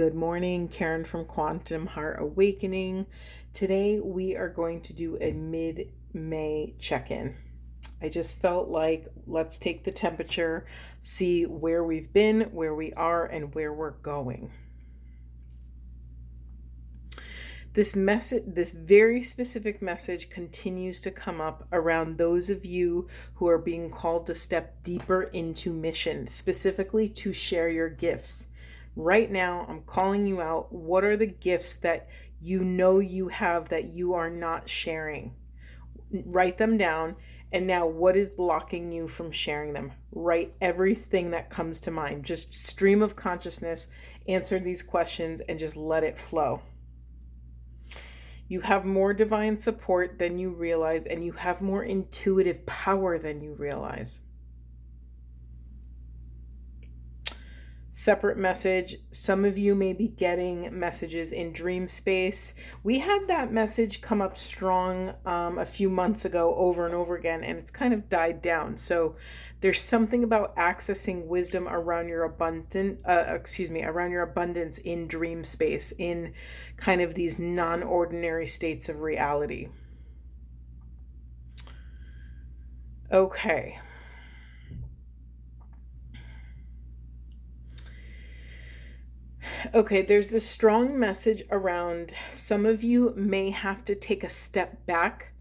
Good morning, Karen from Quantum Heart Awakening. Today we are going to do a mid-May check-in. I just felt like let's take the temperature, see where we've been, where we are, and where we're going. This very specific message continues to come up around those of you who are being called to step deeper into mission, specifically to share your gifts. Right now, I'm calling you out. What are the gifts that you know you have that you are not sharing? Write them down. And now, what is blocking you from sharing them? Write everything that comes to mind. Just stream of consciousness, answer these questions, and just let it flow. You have more divine support than you realize, and you have more intuitive power than you realize. Separate message. Some of you may be getting messages in dream space. We had that message come up strong a few months ago over and over again, and it's kind of died down. So there's something about accessing wisdom around your around your abundance in dream space, in kind of these non-ordinary states of reality. Okay. Okay, there's this strong message around some of you may have to take a step back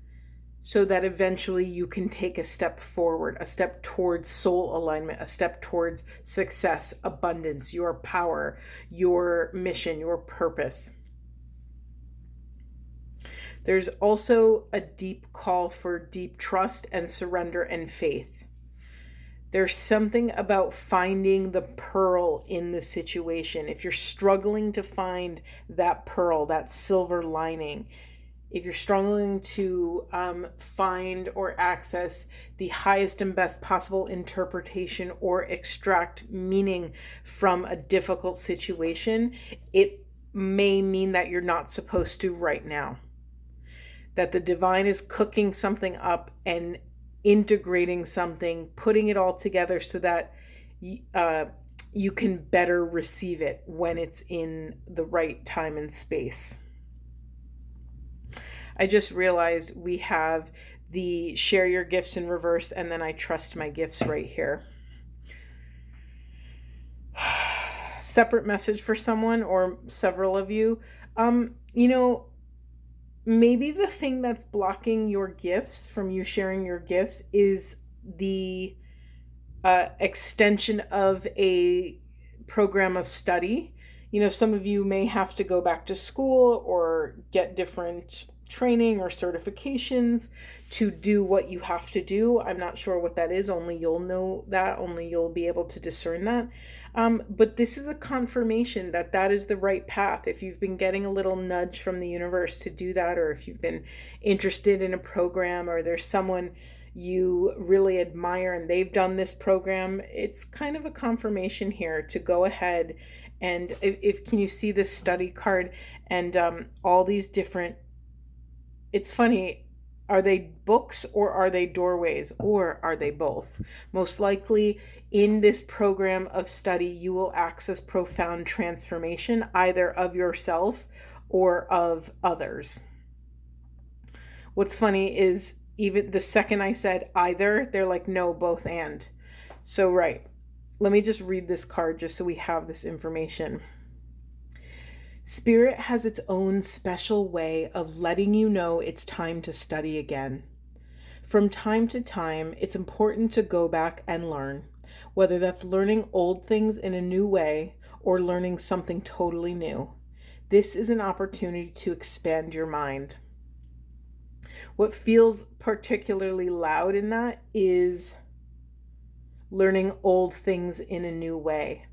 so that eventually you can take a step forward, a step towards soul alignment, a step towards success, abundance, your power, your mission, your purpose. There's also a deep call for deep trust and surrender and faith. There's something about finding the pearl in the situation. If you're struggling to find that pearl, that silver lining, if you're struggling to find or access the highest and best possible interpretation or extract meaning from a difficult situation, it may mean that you're not supposed to right now. That the divine is cooking something up and integrating something, putting it all together so that you can better receive it when it's in the right time and space. I just realized we have the share your gifts in reverse, and then I trust my gifts right here. Separate message for someone or several of you. Maybe the thing that's blocking your gifts from you sharing your gifts is the extension of a program of study. Some of you may have to go back to school or get different training or certifications to do what you have to do. I'm not sure what that is. Only you'll know that. Only you'll be able to discern that. But this is a confirmation that that is the right path. If you've been getting a little nudge from the universe to do that, or if you've been interested in a program, or there's someone you really admire and they've done this program, it's kind of a confirmation here to go ahead. And if can you see this study card and all these different, it's funny, are they books or are they doorways or are they both? Most likely in this program of study, you will access profound transformation either of yourself or of others. What's funny is even the second I said either, they're like, no, both and. So, right. Let me just read this card just so we have this information. Spirit has its own special way of letting you know it's time to study again. From time to time, it's important to go back and learn, whether that's learning old things in a new way or learning something totally new. This is an opportunity to expand your mind. What feels particularly loud in that is learning old things in a new way.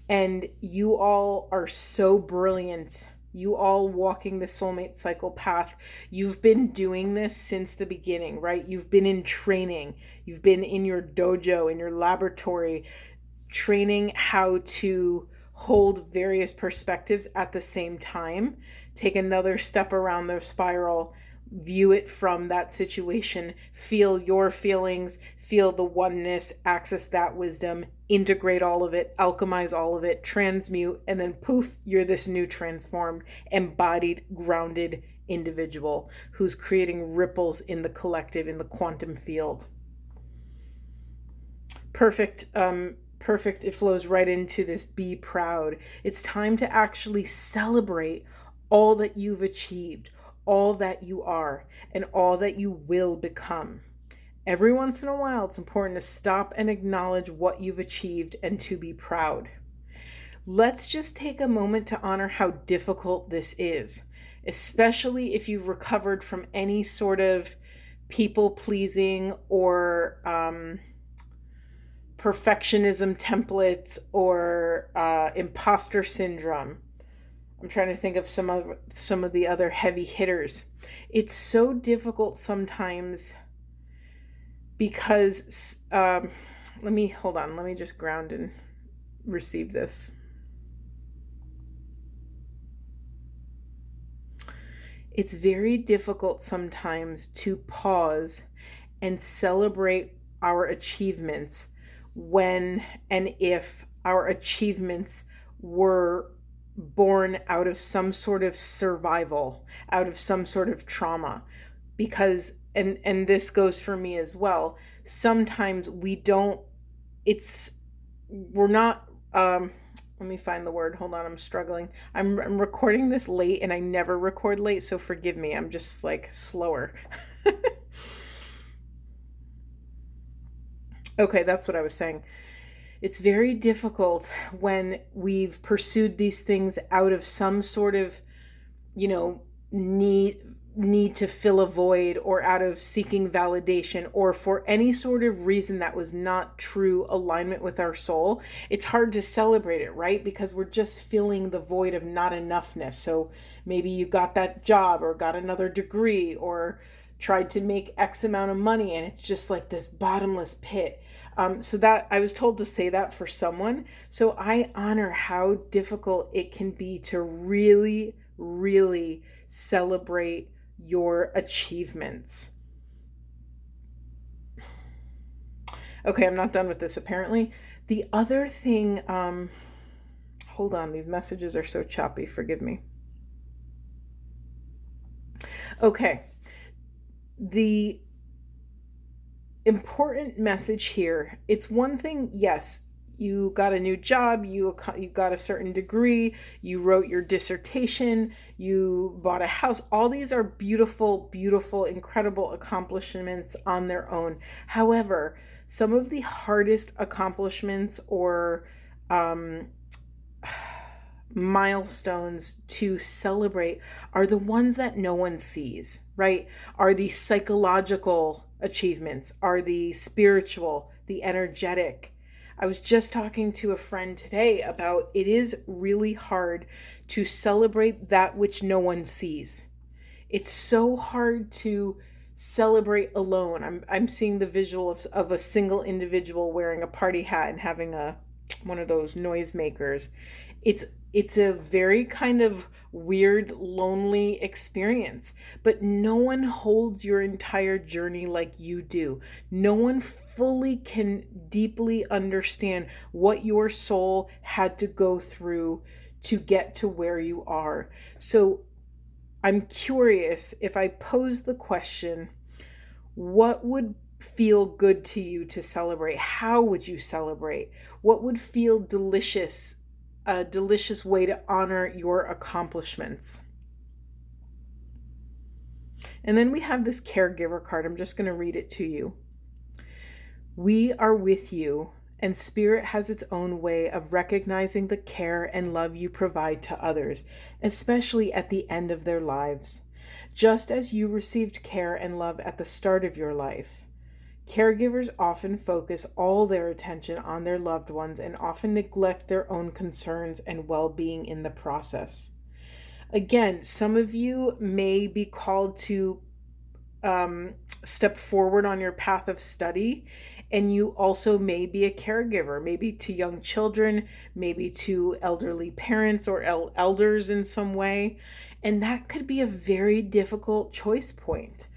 And you all are so brilliant. You all walking the soulmate cycle path. You've been doing this since the beginning, right? You've been in training. You've been in your dojo, in your laboratory, training how to hold various perspectives at the same time. Take another step around the spiral. View it from that situation. Feel your feelings. Feel the oneness. Access that wisdom. integrate all of it, alchemize all of it, transmute, and then poof, you're this new transformed, embodied, grounded individual who's creating ripples in the collective, in the quantum field. Perfect. Perfect. It flows right into this be proud. It's time to actually celebrate all that you've achieved, all that you are, and all that you will become. Every once in a while, it's important to stop and acknowledge what you've achieved and to be proud. Let's just take a moment to honor how difficult this is, especially if you've recovered from any sort of people pleasing or perfectionism templates or imposter syndrome. I'm trying to think of some of the other heavy hitters. It's so difficult sometimes because let me just ground and receive this. It's very difficult sometimes to pause and celebrate our achievements when and if our achievements were born out of some sort of survival, out of some sort of trauma. Because, and this goes for me as well, sometimes we're not, let me find the word. Hold on, I'm struggling. I'm recording this late and I never record late, so forgive me. I'm just like slower. Okay, that's what I was saying. It's very difficult when we've pursued these things out of some sort of, need to fill a void, or out of seeking validation, or for any sort of reason that was not true alignment with our soul. It's hard to celebrate it, right? Because we're just filling the void of not enoughness. So maybe you got that job or got another degree or tried to make X amount of money, and it's just like this bottomless pit. So that I was told to say that for someone. So I honor how difficult it can be to really, really celebrate your achievements. Okay, I'm not done with this apparently. The other thing, hold on, these messages are so choppy, forgive me. Okay, the important message here, it's one thing, yes, you got a new job, you got a certain degree, you wrote your dissertation, you bought a house. All these are beautiful, beautiful, incredible accomplishments on their own. However, some of the hardest accomplishments or milestones to celebrate are the ones that no one sees, right? Are the psychological achievements, are the spiritual, the energetic. I was just talking to a friend today about it is really hard to celebrate that which no one sees. It's so hard to celebrate alone. I'm seeing the visual of a single individual wearing a party hat and having one of those noisemakers. It's a very kind of weird, lonely experience, but no one holds your entire journey like you do. No one fully can deeply understand what your soul had to go through to get to where you are. So I'm curious, if I pose the question, what would feel good to you to celebrate? How would you celebrate? What would feel delicious? A delicious way to honor your accomplishments. And then we have this caregiver card. I'm just going to read it to you. We are with you, and Spirit has its own way of recognizing the care and love you provide to others, especially at the end of their lives. Just as you received care and love at the start of your life. Caregivers often focus all their attention on their loved ones and often neglect their own concerns and well-being in the process. Again, some of you may be called to step forward on your path of study, and you also may be a caregiver, maybe to young children, maybe to elderly parents or elders in some way, and that could be a very difficult choice point.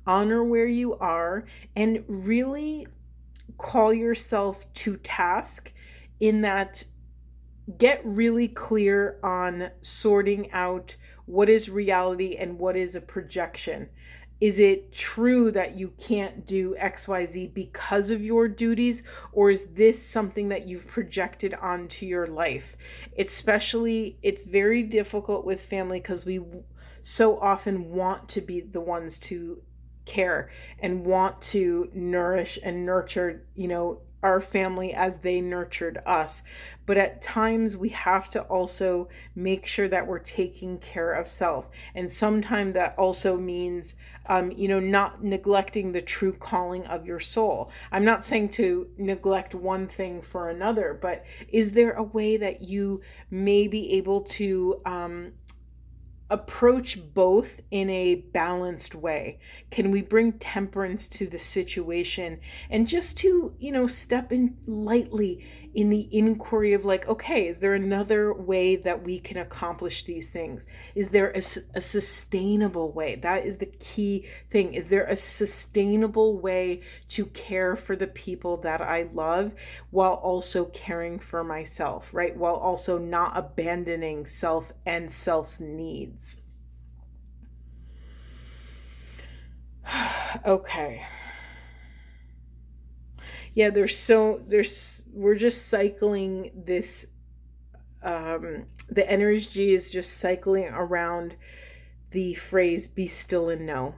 Honor where you are and really call yourself to task in that get really clear on sorting out what is reality and what is a projection. Is it true that you can't do XYZ because of your duties, or is this something that you've projected onto your life? Especially, it's very difficult with family because we so often want to be the ones to care and want to nourish and nurture, our family as they nurtured us. But at times we have to also make sure that we're taking care of self. And sometimes that also means, not neglecting the true calling of your soul. I'm not saying to neglect one thing for another, but is there a way that you may be able to, approach both in a balanced way? Can we bring temperance to the situation and just to, step in lightly in the inquiry of like, okay, is there another way that we can accomplish these things? Is there a sustainable way? That is the key thing. Is there a sustainable way to care for the people that I love while also caring for myself, right? While also not abandoning self and self's needs. Okay. Yeah, we're just cycling this, the energy is just cycling around the phrase, be still and know.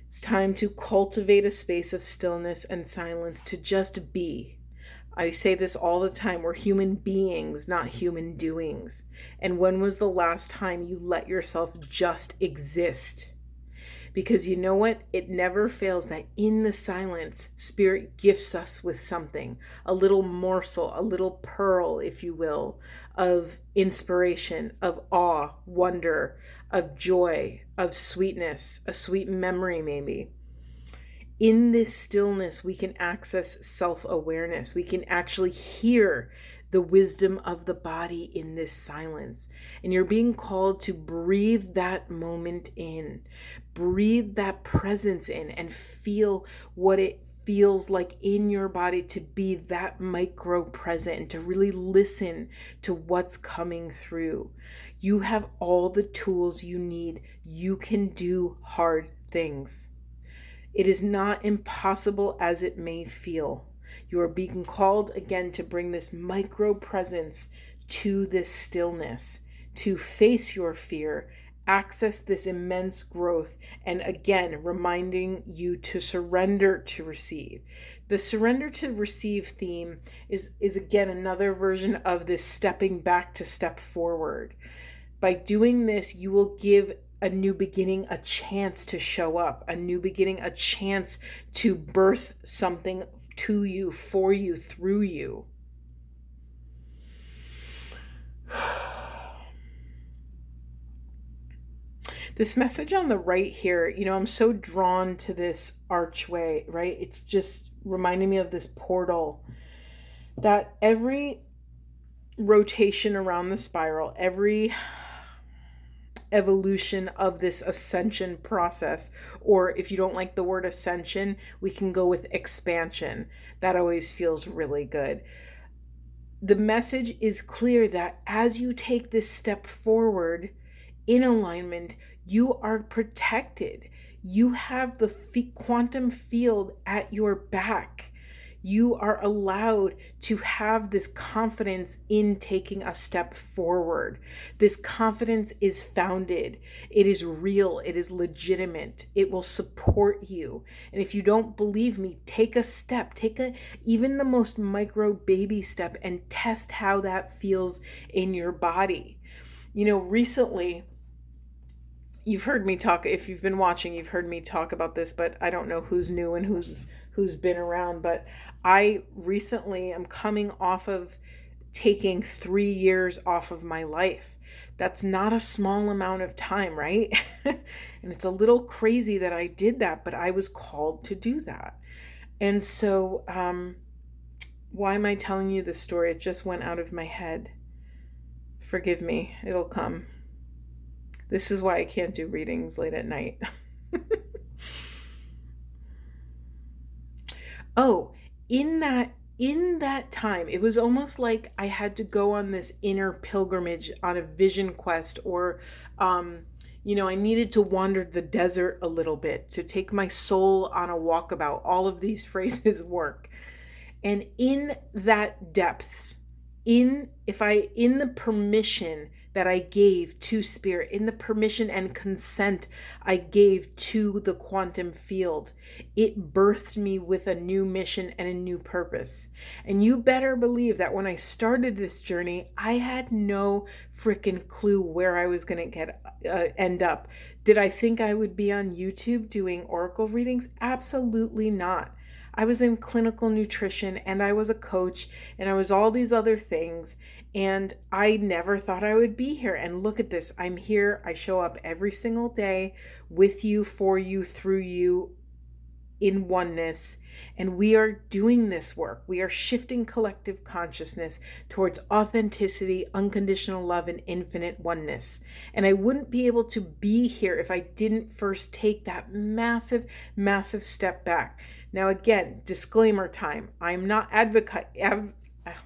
It's time to cultivate a space of stillness and silence to just be. I say this all the time. We're human beings, not human doings. And when was the last time you let yourself just exist? Because you know what? It never fails that in the silence, Spirit gifts us with something, a little morsel, a little pearl, if you will, of inspiration, of awe, wonder, of joy, of sweetness, a sweet memory maybe. In this stillness, we can access self-awareness. We can actually hear the wisdom of the body in this silence. And you're being called to breathe that moment in, breathe that presence in, and feel what it feels like in your body to be that micro present and to really listen to what's coming through. You have all the tools you need. You can do hard things. It is not impossible as it may feel. You are being called again to bring this micro presence to this stillness, to face your fear, access this immense growth, and again, reminding you to surrender to receive. The surrender to receive theme is again another version of this stepping back to step forward. By doing this, you will give a new beginning a chance to show up, a new beginning a chance to birth something to you, for you, through you. This message on the right here, I'm so drawn to this archway, right? It's just reminding me of this portal that every rotation around the spiral, every evolution of this ascension process, or if you don't like the word ascension, we can go with expansion. That always feels really good. The message is clear that as you take this step forward in alignment, you are protected. You have the quantum field at your back. You are allowed to have this confidence in taking a step forward. This confidence is founded. It is real. It is legitimate. It will support you. And if you don't believe me, take a step. Even the most micro baby step and test how that feels in your body. Recently, you've heard me talk, if you've been watching, you've heard me talk about this, but I don't know who's new and who's been around. But I recently am coming off of taking 3 years off of my life. That's not a small amount of time, right? And it's a little crazy that I did that, but I was called to do that. And so, why am I telling you this story? It just went out of my head. Forgive me, it'll come. This is why I can't do readings late at night. Oh, in that time, it was almost like I had to go on this inner pilgrimage on a vision quest, or I needed to wander the desert a little bit to take my soul on a walkabout. All of these phrases work. And in that depth, in the permission that I gave to spirit, in the permission and consent I gave to the quantum field, it birthed me with a new mission and a new purpose. And you better believe that when I started this journey, I had no freaking clue where I was going to end up. Did I think I would be on YouTube doing oracle readings? Absolutely not. I was in clinical nutrition, and I was a coach, and I was all these other things, and I never thought I would be here. And look at this. I'm here. I show up every single day with you, for you, through you, in oneness. And we are doing this work. We are shifting collective consciousness towards authenticity, unconditional love, and infinite oneness. And I wouldn't be able to be here if I didn't first take that massive, massive step back. Now, again, disclaimer time. I'm not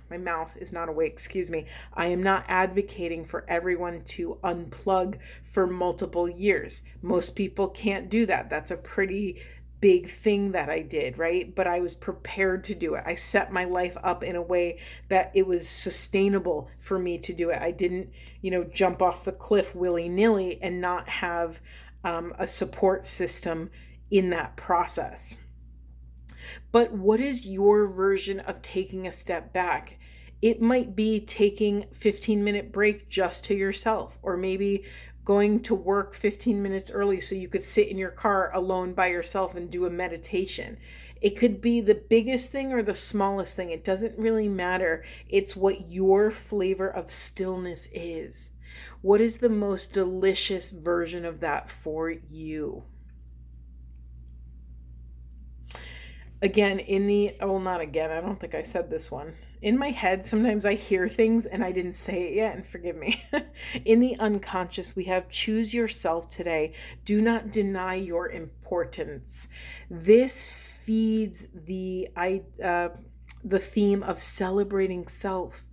my mouth is not awake, excuse me. I am not advocating for everyone to unplug for multiple years. Most people can't do that. That's a pretty big thing that I did, right? But I was prepared to do it. I set my life up in a way that it was sustainable for me to do it. I didn't, jump off the cliff willy-nilly and not have a support system in that process. But what is your version of taking a step back? It might be taking 15-minute break just to yourself, or maybe going to work 15 minutes early so you could sit in your car alone by yourself and do a meditation. It could be the biggest thing or the smallest thing. It doesn't really matter. It's what your flavor of stillness is. What is the most delicious version of that for you? Again, not again, I don't think I said this one. In my head, sometimes I hear things and I didn't say it yet, and forgive me. In the unconscious, we have choose yourself today. Do not deny your importance. This feeds the theme of celebrating self.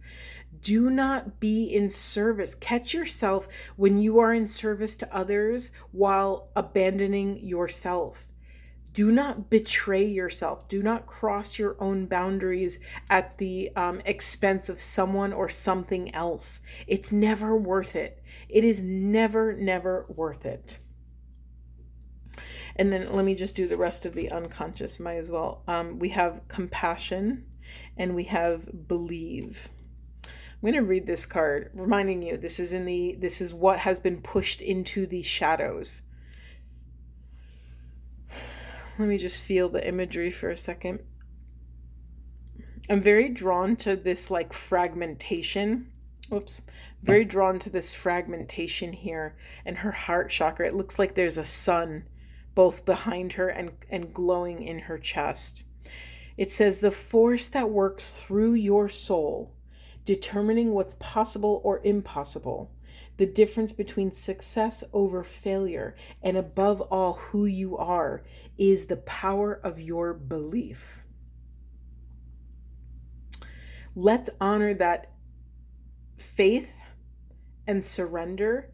Do not be in service. Catch yourself when you are in service to others while abandoning yourself. Do not betray yourself. Do not cross your own boundaries at the expense of someone or something else. It's never worth it. It is never, never worth it. And then let me just do the rest of the unconscious, might as well. We have compassion and we have believe. I'm going to read this card, reminding you this is what has been pushed into the shadows. Let me just feel the imagery for a second. I'm very drawn to this fragmentation. Very drawn to this fragmentation here and her heart chakra. It looks like there's a sun both behind her and glowing in her chest. It says, the force that works through your soul, determining what's possible or impossible, the difference between success over failure, and above all, who you are, is the power of your belief. Let's honor that faith and surrender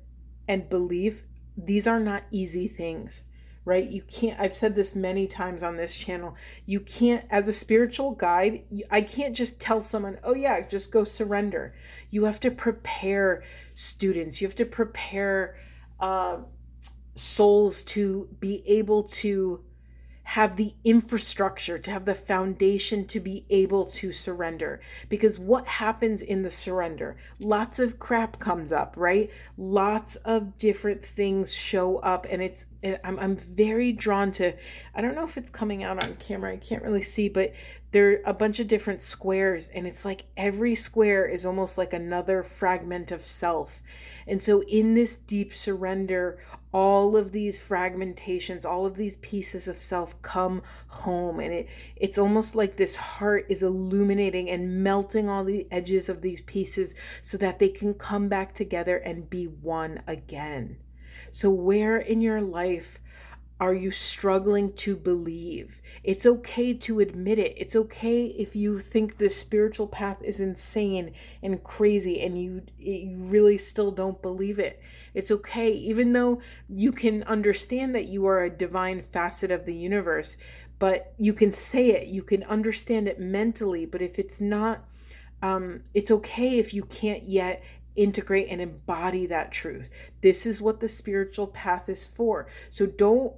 and belief, these are not easy things, right? You can't, I've said this many times on this channel, you can't, as a spiritual guide, I can't just tell someone, oh yeah, just go surrender. You have to prepare students. You have to prepare souls to be able to have the infrastructure, to have the foundation to be able to surrender. Because what happens in the surrender? Lots of crap comes up, right? Lots of different things show up, and I'm very drawn to, I don't know if it's coming out on camera, I can't really see, but there are a bunch of different squares, and it's like every square is almost like another fragment of self. And so in this deep surrender, all of these fragmentations, all of these pieces of self come home, and it's almost like this heart is illuminating and melting all the edges of these pieces so that they can come back together and be one again. So where in your life Are you struggling to believe? It's okay to admit it. It's okay if you think the spiritual path is insane and crazy and you really still don't believe it. It's okay, even though you can understand that you are a divine facet of the universe, but you can say it, you can understand it mentally, but if it's not, it's okay if you can't yet integrate and embody that truth. This is what the spiritual path is for. So don't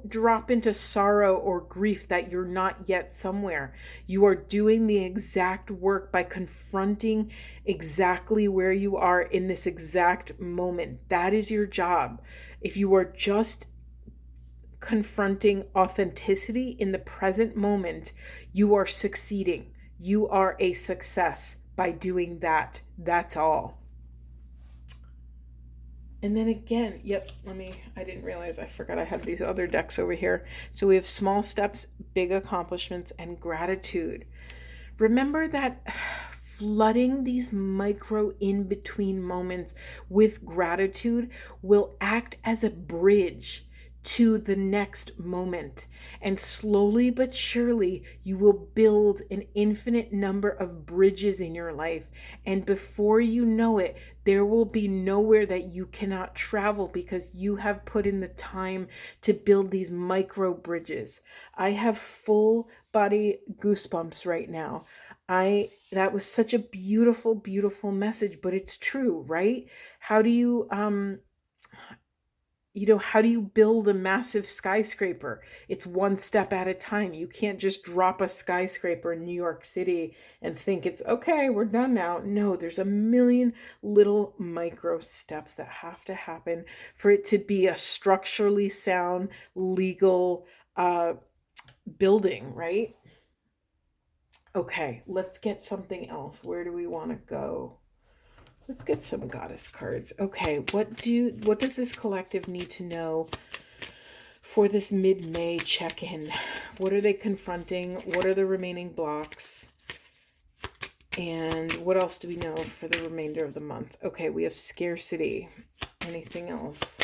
drop into sorrow or grief that you're not yet somewhere. You are doing the exact work by confronting exactly where you are in this exact moment. That is your job. If you are just confronting authenticity in the present moment, you are succeeding. You are a success by doing that. That's all. And then again, I didn't realize, I forgot I had these other decks over here. So we have small steps, big accomplishments, and gratitude. Remember that flooding these micro in-between moments with gratitude will act as a bridge to the next moment. And slowly but surely, you will build an infinite number of bridges in your life. And before you know it, there will be nowhere that you cannot travel because you have put in the time to build these micro bridges. I have full body goosebumps right now. That was such a beautiful, beautiful message, but it's true, right? How do you how do you build a massive skyscraper? It's one step at a time. You can't just drop a skyscraper in New York City and think it's okay, we're done now. No, there's a million little micro steps that have to happen for it to be a structurally sound, legal building, right? Okay, let's get something else. Where do we want to go? Let's get some goddess cards. Okay, what does this collective need to know for this mid-May check-in? What are they confronting? What are the remaining blocks? And what else do we know for the remainder of the month? Okay, we have scarcity. Anything else?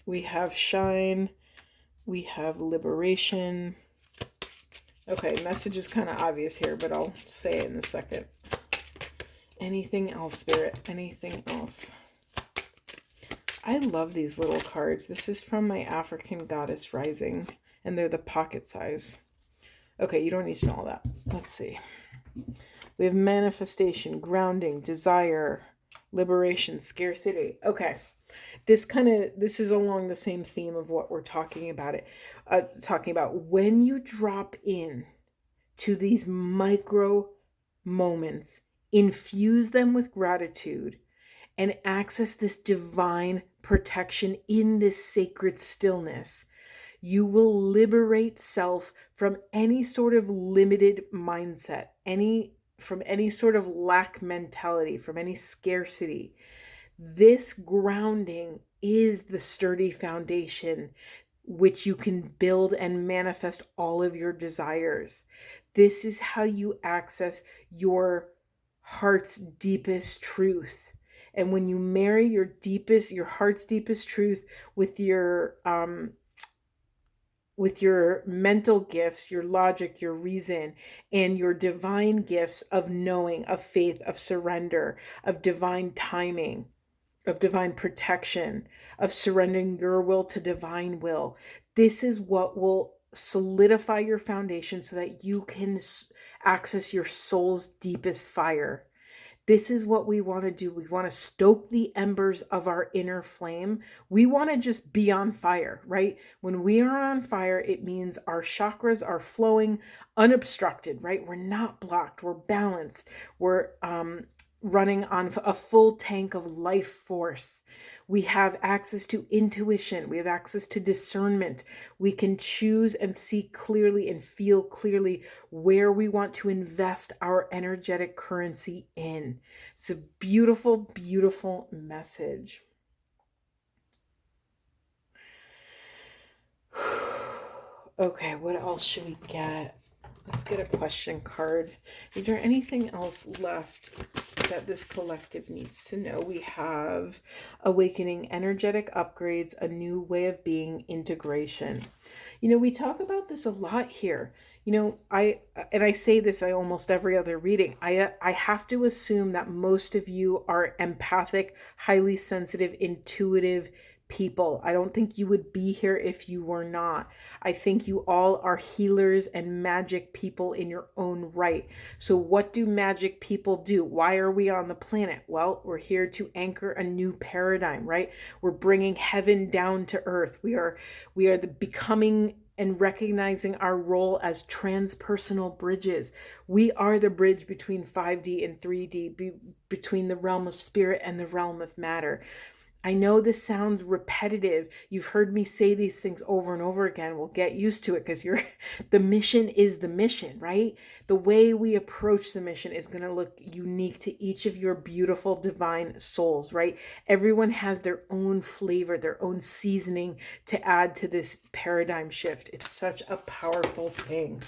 We have shine. We have liberation. Okay, message is kind of obvious here, but I'll say it in a second. Anything else, Spirit? Anything else? I love these little cards. This is from my African Goddess Rising, and they're the pocket size. Okay, you don't need to know all that. Let's see. We have manifestation, grounding, desire, liberation, scarcity. Okay. This is along the same theme of what we're talking about when you drop in to these micro moments, infuse them with gratitude, and access this divine protection in this sacred stillness. You will liberate self from any sort of limited mindset, from any sort of lack mentality, from any scarcity. This grounding is the sturdy foundation which you can build and manifest all of your desires. This is how you access your heart's deepest truth. And when you marry your heart's deepest truth with your mental gifts, your logic, your reason, and your divine gifts of knowing, of faith, of surrender, of divine timing, of divine protection, of surrendering your will to divine will. This is what will solidify your foundation so that you can access your soul's deepest fire. This is what we want to do. We want to stoke the embers of our inner flame. We want to just be on fire, right? When we are on fire, it means our chakras are flowing unobstructed, right? We're not blocked. We're balanced. We're running on a full tank of life force. We have access to intuition. We have access to discernment. We can choose and see clearly and feel clearly where we want to invest our energetic currency in. It's a beautiful, beautiful message. Okay, what else should we get? Let's get a question card. Is there anything else left that this collective needs to know? We have awakening energetic upgrades, a new way of being, integration. We talk about this a lot here. I say this I almost every other reading. I have to assume that most of you are empathic, highly sensitive, intuitive people. I don't think you would be here if you were not. I think you all are healers and magic people in your own right. So what do magic people do? Why are we on the planet? Well, we're here to anchor a new paradigm, right? We're bringing heaven down to earth. We are the becoming and recognizing our role as transpersonal bridges. We are the bridge between 5D and 3D, between the realm of spirit and the realm of matter. I know this sounds repetitive. You've heard me say these things over and over again. We'll get used to it because the mission is the mission, right? The way we approach the mission is going to look unique to each of your beautiful divine souls, right? Everyone has their own flavor, their own seasoning to add to this paradigm shift. It's such a powerful thing.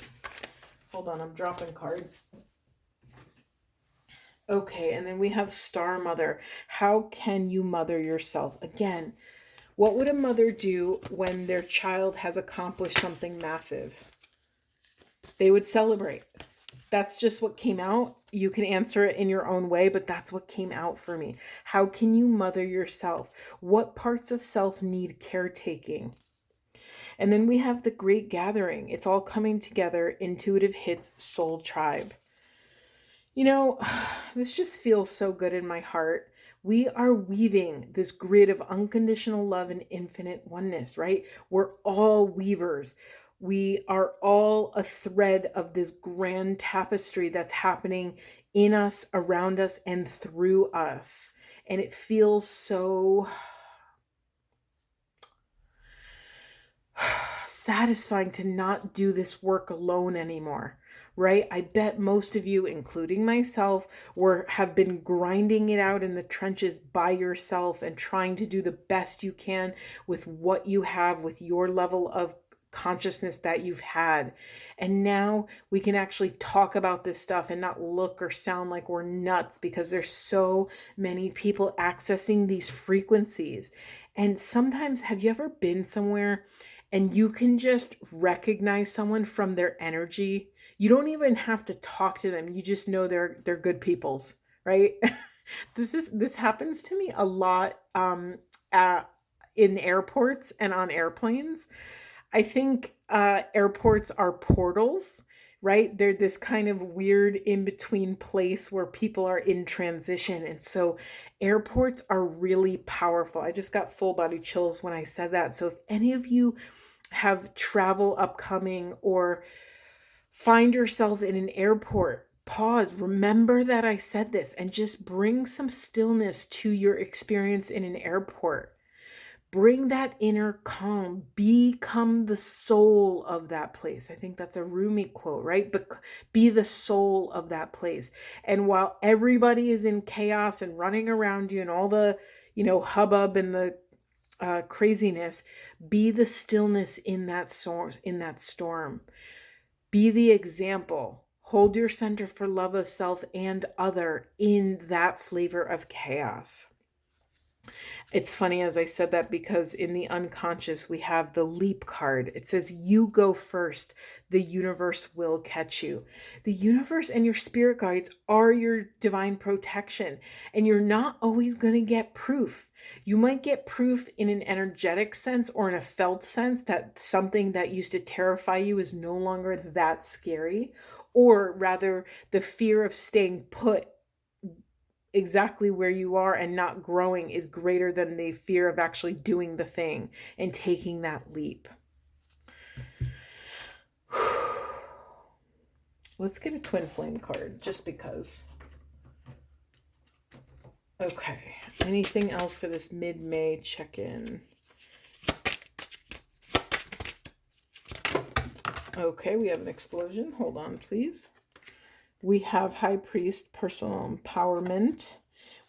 Hold on, I'm dropping cards. Okay, and then we have Star Mother. How can you mother yourself? Again, what would a mother do when their child has accomplished something massive? They would celebrate. That's just what came out. You can answer it in your own way, but that's what came out for me. How can you mother yourself? What parts of self need caretaking? And then we have the Great Gathering. It's all coming together. Intuitive hits, Soul Tribe. This just feels so good in my heart. We are weaving this grid of unconditional love and infinite oneness, right? We're all weavers. We are all a thread of this grand tapestry that's happening in us, around us, and through us. And it feels so satisfying to not do this work alone anymore. Right? I bet most of you, including myself, have been grinding it out in the trenches by yourself and trying to do the best you can with what you have, with your level of consciousness that you've had. And now we can actually talk about this stuff and not look or sound like we're nuts because there's so many people accessing these frequencies. And sometimes, have you ever been somewhere and you can just recognize someone from their energy? You don't even have to talk to them. You just know they're good peoples, right? This happens to me a lot in airports and on airplanes. I think airports are portals, right? They're this kind of weird in-between place where people are in transition. And so airports are really powerful. I just got full body chills when I said that. So if any of you have travel upcoming or find yourself in an airport, pause, remember that I said this, and just bring some stillness to your experience in an airport. Bring that inner calm, become the soul of that place. I think that's a Rumi quote, right? Be the soul of that place. And while everybody is in chaos and running around you and all the, hubbub and the craziness, be the stillness in that storm. Be the example. Hold your center for love of self and other in that flavor of chaos. It's funny as I said that because in the unconscious, we have the leap card. It says, you go first. The universe will catch you. The universe and your spirit guides are your divine protection. And you're not always going to get proof. You might get proof in an energetic sense or in a felt sense that something that used to terrify you is no longer that scary. Or rather, the fear of staying put exactly where you are and not growing is greater than the fear of actually doing the thing and taking that leap. Let's get a twin flame card just because. Okay, anything else for this mid-May check-in? Okay, we have an explosion. Hold on, please. We have High Priest, personal empowerment.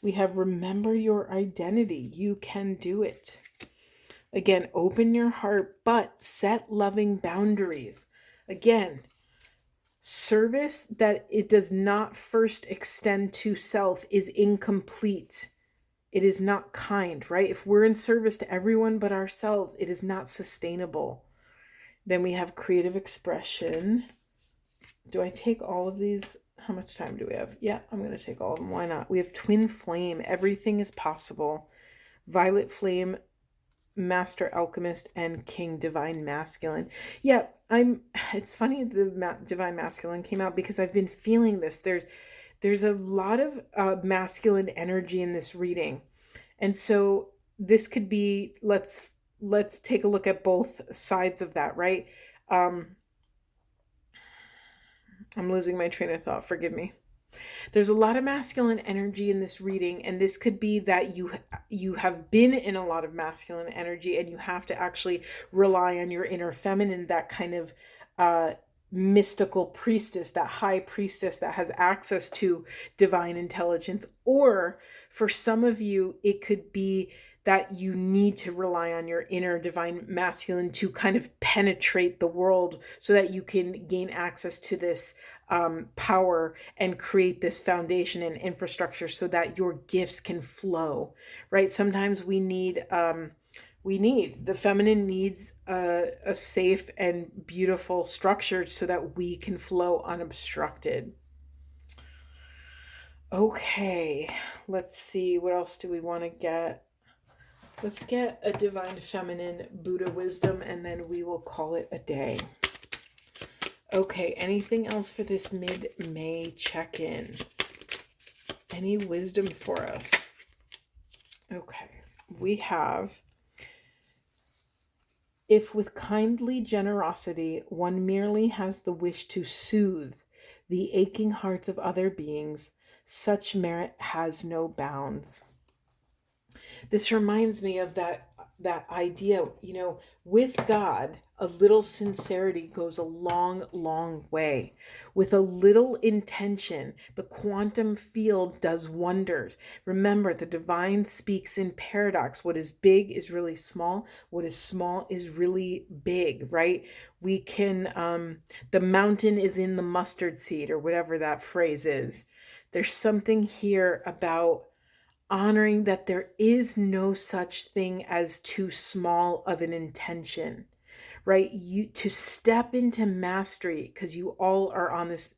We have remember your identity. You can do it. Again, open your heart, but set loving boundaries. Again, Service that it does not first extend to self is incomplete. It is not kind, right? If we're in service to everyone but ourselves, it is not sustainable. Then we have creative expression. Do I take all of these? How much time do we have? Yeah, I'm going to take all of them. Why not? We have twin flame. Everything is possible. Violet flame, master alchemist, and king divine masculine. Yeah, it's funny the divine masculine came out because I've been feeling this. There's a lot of masculine energy in this reading. And so this could be, let's take a look at both sides of that, right? I'm losing my train of thought. Forgive me. There's a lot of masculine energy in this reading, and this could be that you have been in a lot of masculine energy and you have to actually rely on your inner feminine, that kind of mystical priestess, that high priestess that has access to divine intelligence. Or for some of you, it could be that you need to rely on your inner divine masculine to kind of penetrate the world so that you can gain access to this power and create this foundation and infrastructure so that your gifts can flow, right? Sometimes we need the feminine needs a safe and beautiful structure so that we can flow unobstructed. Okay, let's see, what else do we want to get? Let's get a divine feminine Buddha wisdom, and then we will call it a day. Okay, anything else for this mid-May check-in? Any wisdom for us? Okay, we have, if with kindly generosity one merely has the wish to soothe the aching hearts of other beings, such merit has no bounds. This reminds me of that idea, with God, a little sincerity goes a long, long way. With a little intention, the quantum field does wonders. Remember, the divine speaks in paradox. What is big is really small. What is small is really big, right? We can, the mountain is in the mustard seed, or whatever that phrase is. There's something here about honoring that there is no such thing as too small of an intention, right? You to step into mastery, because you all are on this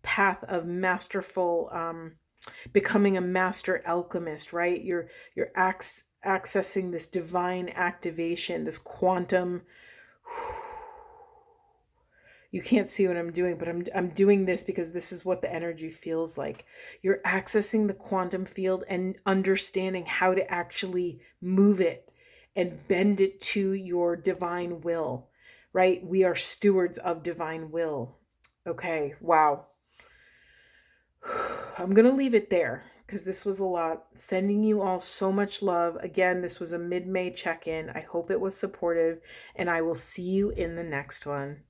path of masterful, becoming a master alchemist, right? You're accessing this divine activation, this quantum. You can't see what I'm doing, but I'm doing this because this is what the energy feels like. You're accessing the quantum field and understanding how to actually move it and bend it to your divine will, right? We are stewards of divine will. Okay, wow. I'm going to leave it there because this was a lot. Sending you all so much love. Again, this was a mid-May check-in. I hope it was supportive, and I will see you in the next one.